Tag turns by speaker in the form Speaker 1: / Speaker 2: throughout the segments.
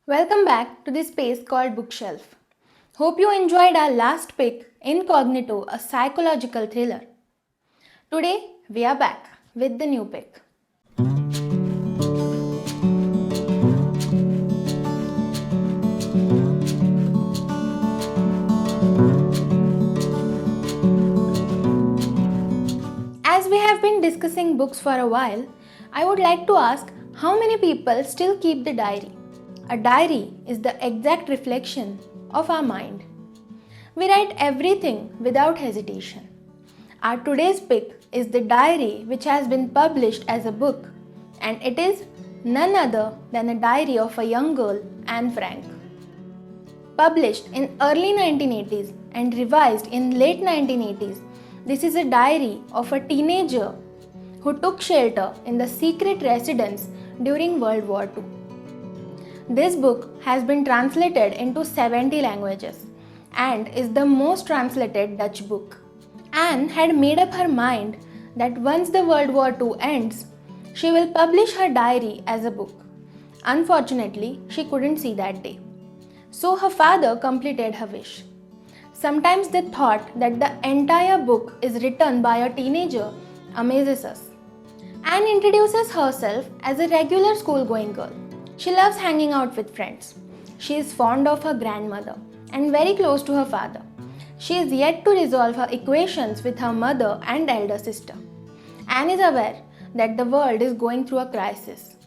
Speaker 1: Welcome back to this space called Bookshelf. Hope you enjoyed our last pick, Incognito, a psychological thriller. Today, we are back with the new pick. As we have been discussing books for a while, I would like to ask how many people still keep the diary? A diary is the exact reflection of our mind. We write everything without hesitation. Our today's pick is the diary which has been published as a book, and it is none other than a diary of a young girl, Anne Frank. Published in early 1980s and revised in late 1980s, this is a diary of a teenager who took shelter in the secret residence during World War II. This book has been translated into 70 languages and is the most translated Dutch book. Anne had made up her mind that once the World War II ends, she will publish her diary as a book. Unfortunately, she couldn't see that day. So her father completed her wish. Sometimes the thought that the entire book is written by a teenager amazes us. Anne introduces herself as a regular school-going girl. She loves hanging out with friends. She is fond of her grandmother and very close to her father. She is yet to resolve her equations with her mother and elder sister. Anne is aware that the world is going through a crisis,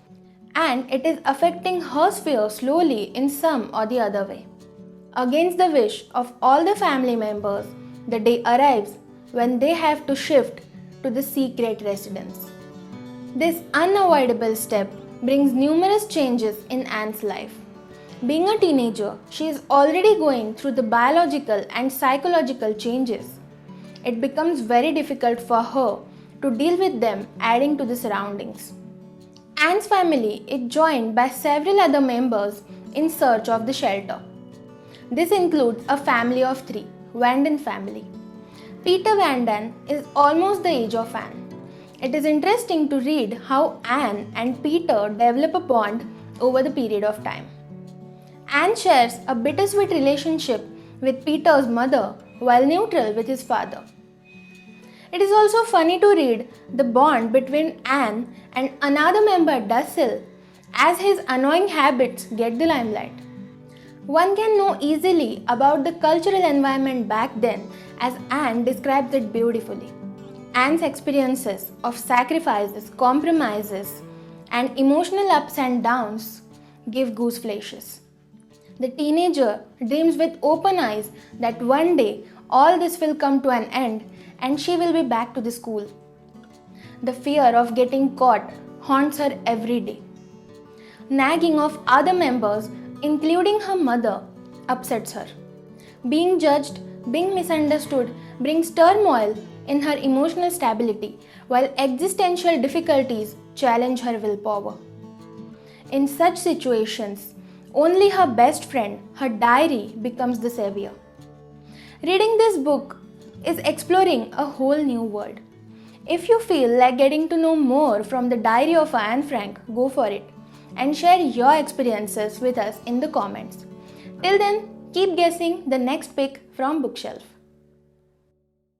Speaker 1: and it is affecting her sphere slowly in some or the other way. Against the wish of all the family members, the day arrives when they have to shift to the secret residence. This unavoidable step brings numerous changes in Anne's life. Being a teenager, she is already going through the biological and psychological changes. It becomes very difficult for her to deal with them, adding to the surroundings. Anne's family is joined by several other members in search of the shelter. This includes a family of 3, Vanden family. Peter Vanden is almost the age of Anne. It is interesting to read how Anne and Peter develop a bond over the period of time. Anne shares a bittersweet relationship with Peter's mother while neutral with his father. It is also funny to read the bond between Anne and another member, Dussel, as his annoying habits get the limelight. One can know easily about the cultural environment back then as Anne describes it beautifully. Anne's experiences of sacrifices, compromises, and emotional ups and downs give goose flashes. The teenager dreams with open eyes that one day all this will come to an end and she will be back to the school. The fear of getting caught haunts her every day. Nagging of other members, including her mother, upsets her. Being judged, being misunderstood brings turmoil in her emotional stability, while existential difficulties challenge her willpower. In such situations, only her best friend, her diary, becomes the savior. Reading this book is exploring a whole new world. If you feel like getting to know more from the diary of Anne Frank, go for it and share your experiences with us in the comments. Till then, keep guessing the next pick from Bookshelf.